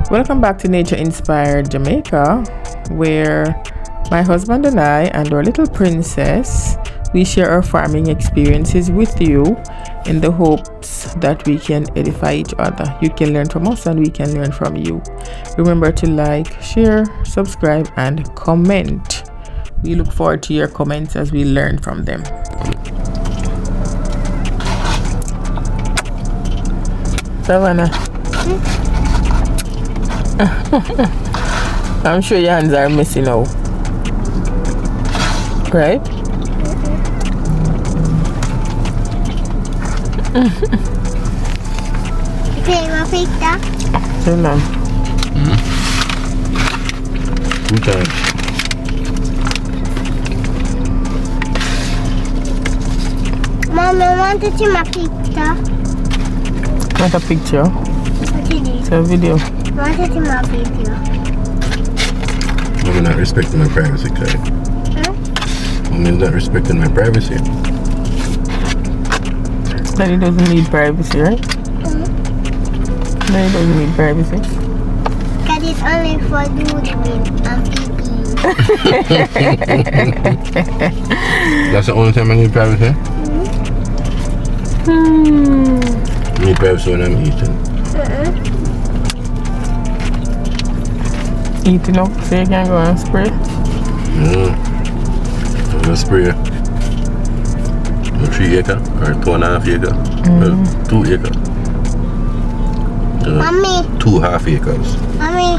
Welcome back to Nature Inspired Jamaica, where my husband and I and our little princess, we share our farming experiences with you in the hopes that we can edify each other. You can learn from us and we can learn from you. Remember to like, share, subscribe, and comment. We look forward to your comments as we learn from them. Savannah. I'm sure your hands are messy now. Right? Take my picture. Hold on. 2 times. Mom, I want to see my picture. Not a picture. What is It's a video. I want to see my video. I'm not respecting my privacy, Kai. I'm not respecting my privacy. Daddy doesn't need privacy, right? Daddy doesn't need privacy. Because it's only for doodling and pee-pee. That's the only time I need privacy? I need privacy when I'm eating. Eating up so you can go and spray. I'm gonna spray 3 acre or 2.5 acre. Well, 2 acre. Mommy. 2.5 acres. Mommy.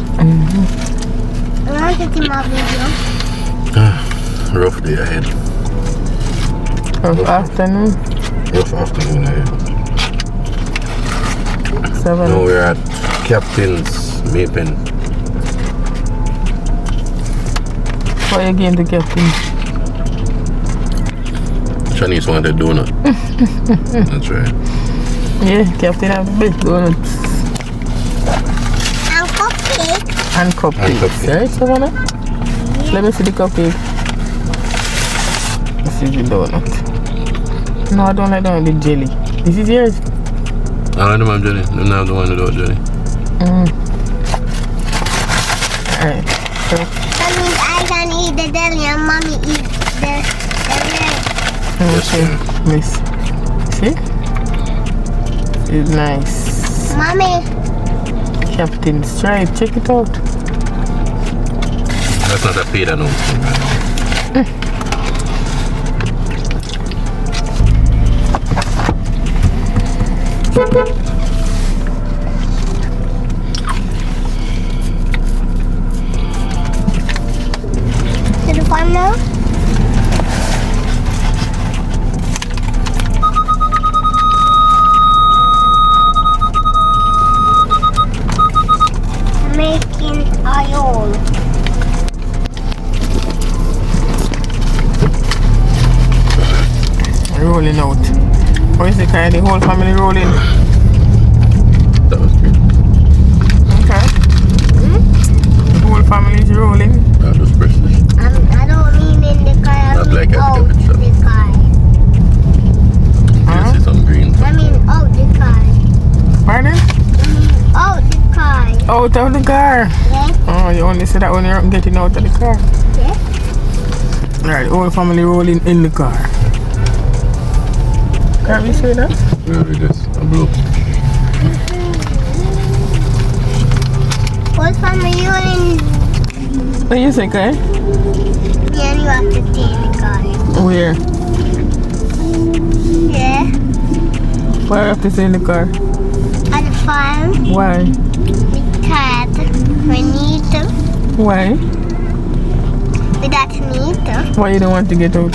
I want to see my video. Rough day ahead. Rough afternoon. Rough afternoon ahead. 7. Now we're at Captain's Mapen. What are you going to Captain? Chinese wanted donut. That's right. Yeah, Captain have the best donuts. And cupcake. And cupcakes, right, Savannah? Let me see the cupcake. This is the donut. No, I don't like that with the jelly. This is yours. I don't have jelly. I'm not the one without jelly. Alright. So, That means I can eat the jelly and mommy eat the red. okay. Miss. See? It's nice. Mommy. Captain Stripe. Check it out. That's not a paid announcement, man. To the farm now? Making oil. Rolling out. What is the kind? The whole family rolling. That was great. Okay. The whole family is rolling. That was precious. I don't mean in the car. I Not mean like out a picture. the car. You see some green. I mean out the car. Pardon? I mean out the car. Out of the car. Yes. Oh, you only say that when you're getting out of the car. Yes. Alright, the whole family rolling in the car. Can't we say that? Really just a blow. What family you in? What you say, Kai? Me and you have to stay in the car. Where? Yeah. Why do I have to stay in the car? At the farm. Why? Because we need to. Why? We got to need to. Why you don't want to get out?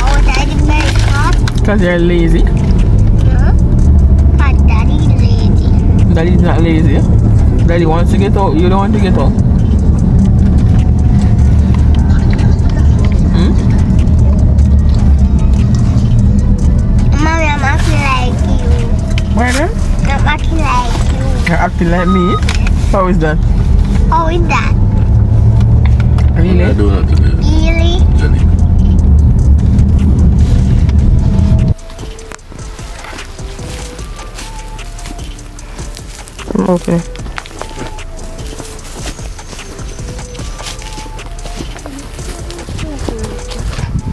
Because daddy very hot. Because you're lazy. No. Because daddy's lazy. Daddy's not lazy. Daddy wants to get out. You don't want to get out. Mommy, I'm acting like you. Pardon? I'm acting like you. You're acting like me? How is that? How is that? Really? I don't have to do Really? jelly. open it.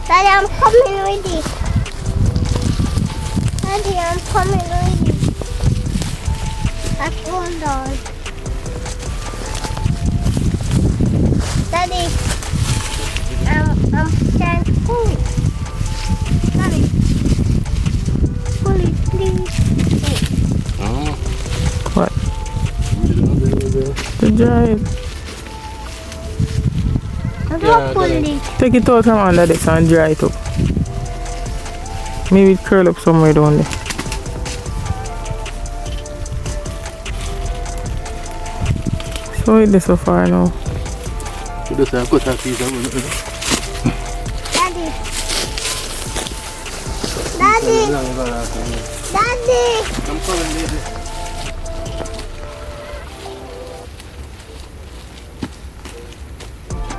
Daddy, I'm coming with it. Daddy, I'm coming with it. Let's hold on. Daddy, I'm trying to pull it. Daddy, pull it, please. Oh. What? Yeah. To dry it. I'm gonna pull it. Take it out from under this and dry it up. Maybe it curl up somewhere down there. So it is so far now. You just have cut a piece of it. Daddy. Daddy. Daddy. I'm coming, baby.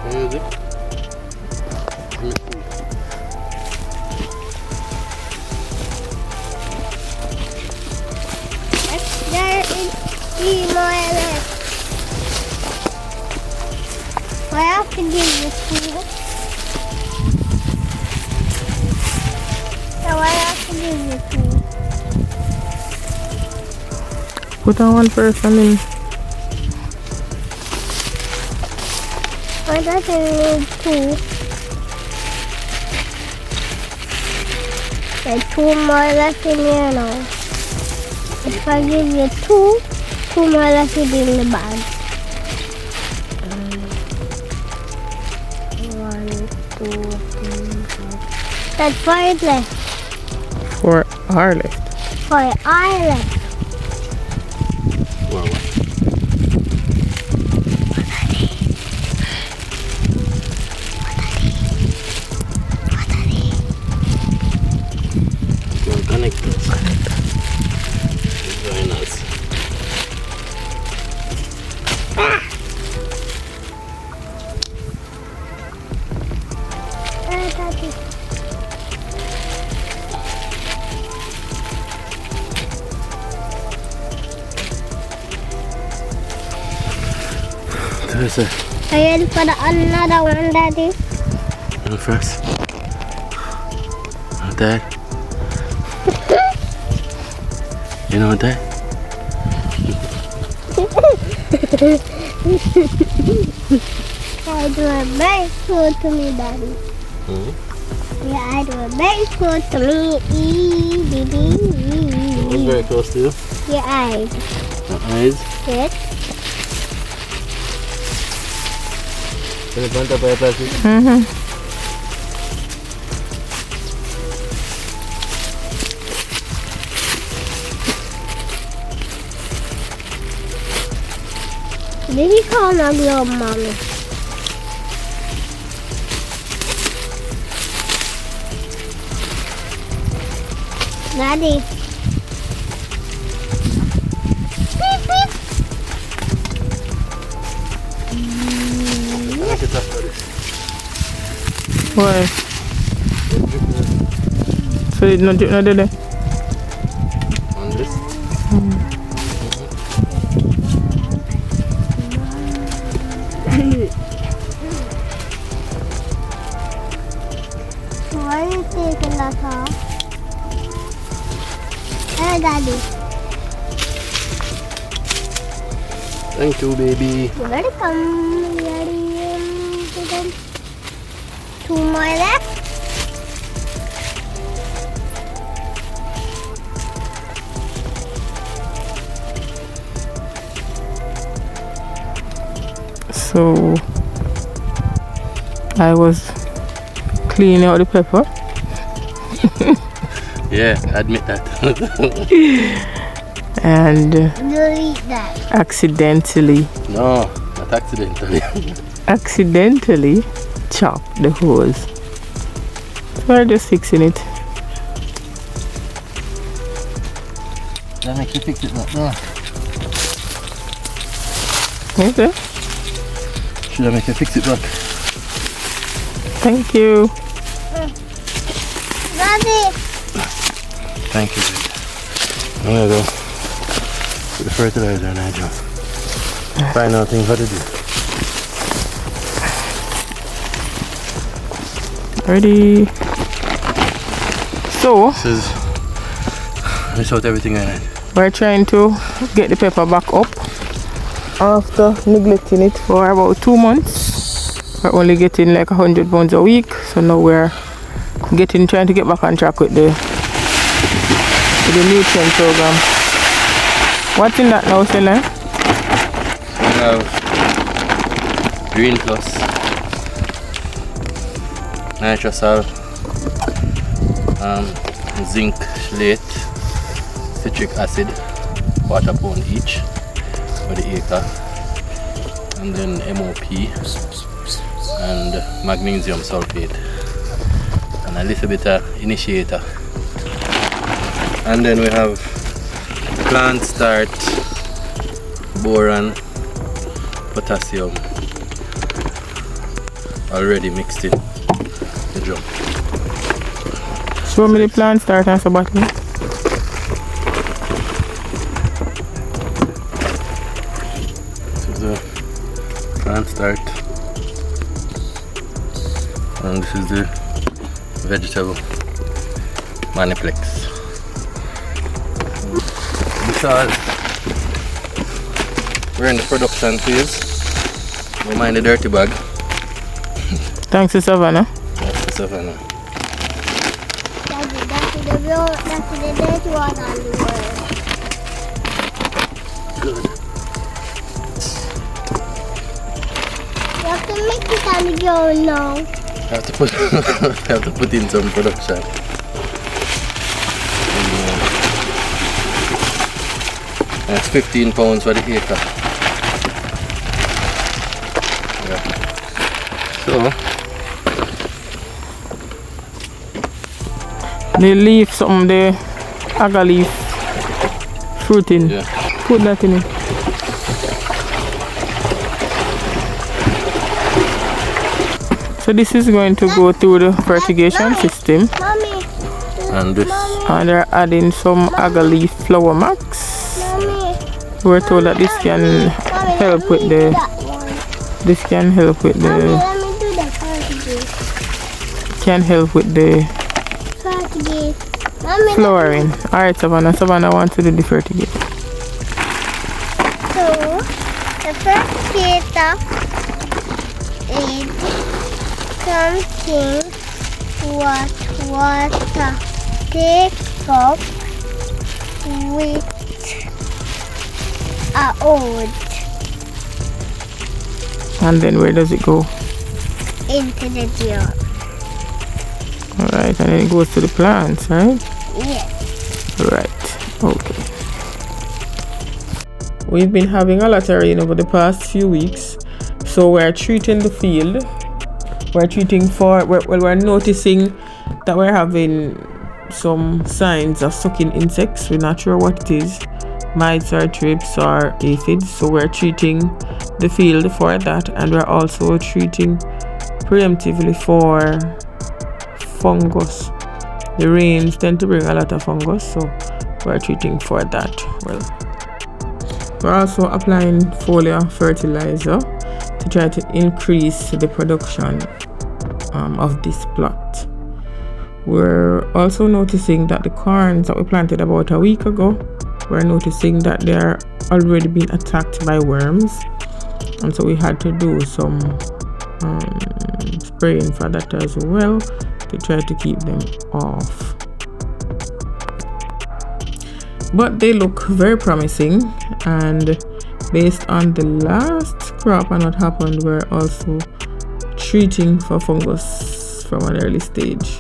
Where is it? There is more left. I have to give you two. So I have to give you two. Put on one first and then I doesn't need two. There's two more left in here now. If I give you two more left in the bag. 1, 2, 3, 4. That's 5 left. for our left. For our left. Wow. Connect. Very nice. Daddy. There's a Are you ready for the another one, Daddy? no first. Dad. You know that? I do a very cool to me, Daddy. Mm-hmm. Yeah, I do a very cool to me. It's very close to you. Your eyes. Your eyes. Yes. Can you plant up a plastic? Mm-hmm. Did he call my globe, Mommy? Daddy. Beep, beep. Look at that. Why? So it not drip not there? On this? Why are you taking that off? Hey, Daddy. Thank you, baby. You ready? Come. Ready? Two more left. So I was cleaning out the pepper. Yeah, admit that. And Delete that. accidentally No, not accidentally. chopped the hose. So I'm just fixing it. That makes you fix it up. No. Okay. Should I make you fix it back? Thank you. Daddy. Thank you, baby. I'm gonna go to the fertilizer, Nigel. Final thing for the day. Ready. So this out everything in it. we're trying to get the pepper back up after neglecting it for about 2 months. We're only getting like 100 pounds a week, so now we're trying to get back on track with the nutrient program. What's in that now, Selen? We have Green Plus, nitrosol, zinc chelate, citric acid, quarter pound each for the acre, and then MOP and magnesium sulfate and a little bit of initiator, and then we have plant start, boron, potassium already mixed in the drum. Show me the plant start and some bottle. This is the plant start, and this is the vegetable maniplex. Because we're in the production phase, we mind the dirty bag. Thanks to Savannah. That's the Savannah. That's the dirty one on the world. Good. You have to make it on the ground now. Have to put in some production. And it's 15 pounds for the acre. Yeah. So The leaf, the agar leaf fruiting. yeah. Put that in it. So this is going to go through the fertigation system, Mommy, And this and they're adding some agar leaf flower max. mommy, We're told that this can help with the that one. this can help with Mommy, the let me do that fertigate. Fertigate. Mommy, flowering. Alright, Savannah wants to do the fertigate. so the fertigator is something what water takes up with a oat And then where does it go? into the jar. Alright, and then it goes to the plants, right? Yes. Right, okay. We've been having a lot of rain over the past few weeks, so we're treating the field. We're noticing that we're having some signs of sucking insects. We're not sure what it is, mites or thrips or aphids, so we're treating the field for that, and we're also treating preemptively for fungus. The rains tend to bring a lot of fungus, so we're treating for that. Well, we're also applying foliar fertilizer to try to increase the production of this plot. We're also noticing that the corns that we planted about a week ago, we're noticing that they're already being attacked by worms, and so we had to do some spraying for that as well to try to keep them off. But they look very promising, and based on the last crop and what happened, we're also treating for fungus from an early stage.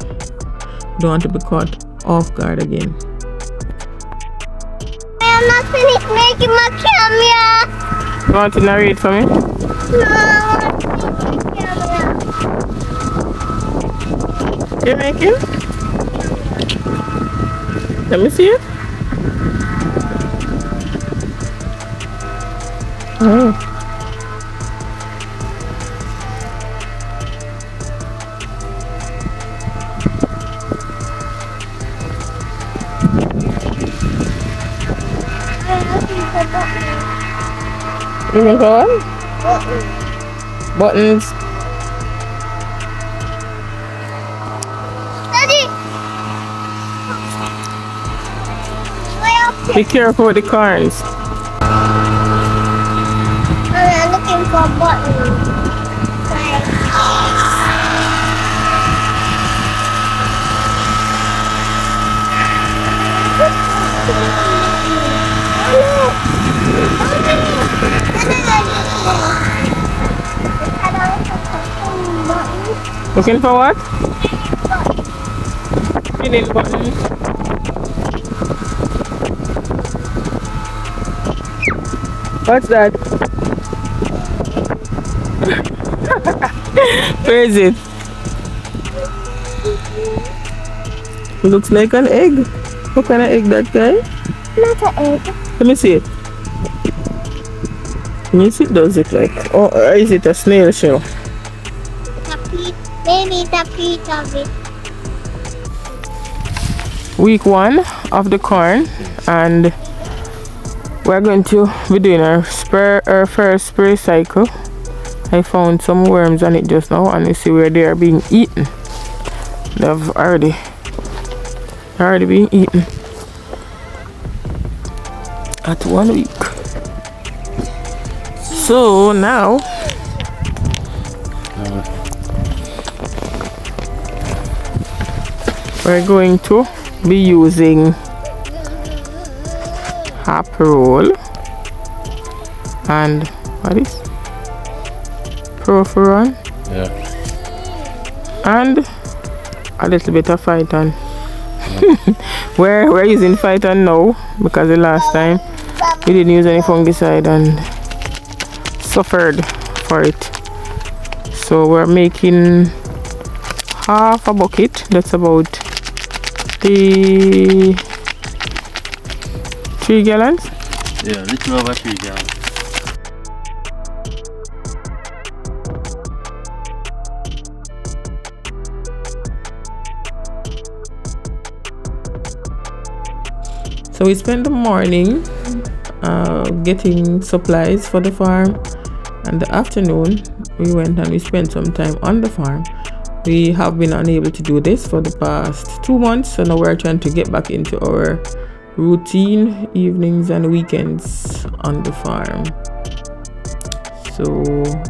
Don't want to be caught off guard again. I am not finished making my camera. You want to narrate for me? No, I want to finish my camera. You're making? Let me see it. Oh. I have to put that Looking for what? Buttons. Daddy! Be careful with the corns. I'm looking for buttons. Looking for what? Spinning buttons. What's that? Where is it? It looks like an egg. What kind of egg that guy? Not an egg. Let me see it. Yes, it does look like. Or is it a snail shell? Maybe the piece of it. Week 1 of the corn, and we're going to be doing our first spray cycle. I found some worms on it just now, and you see where they are being eaten. They've already been eaten at 1 week. So now we're going to be using half roll and what is Profuron, and a little bit of Phyton. We're using Phyton now because the last time we didn't use any fungicide and suffered for it. So we're making half a bucket. That's about the 3 gallons. Yeah, little over 3 gallons. So we spent the morning getting supplies for the farm, and the afternoon we went and we spent some time on the farm. We have been unable to do this for the past 2 months, so now we're trying to get back into our routine evenings and weekends on the farm. So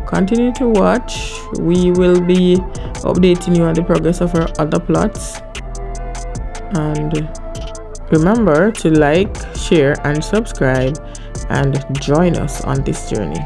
continue to watch. We will be updating you on the progress of our other plots, and remember to like, share and subscribe and join us on this journey.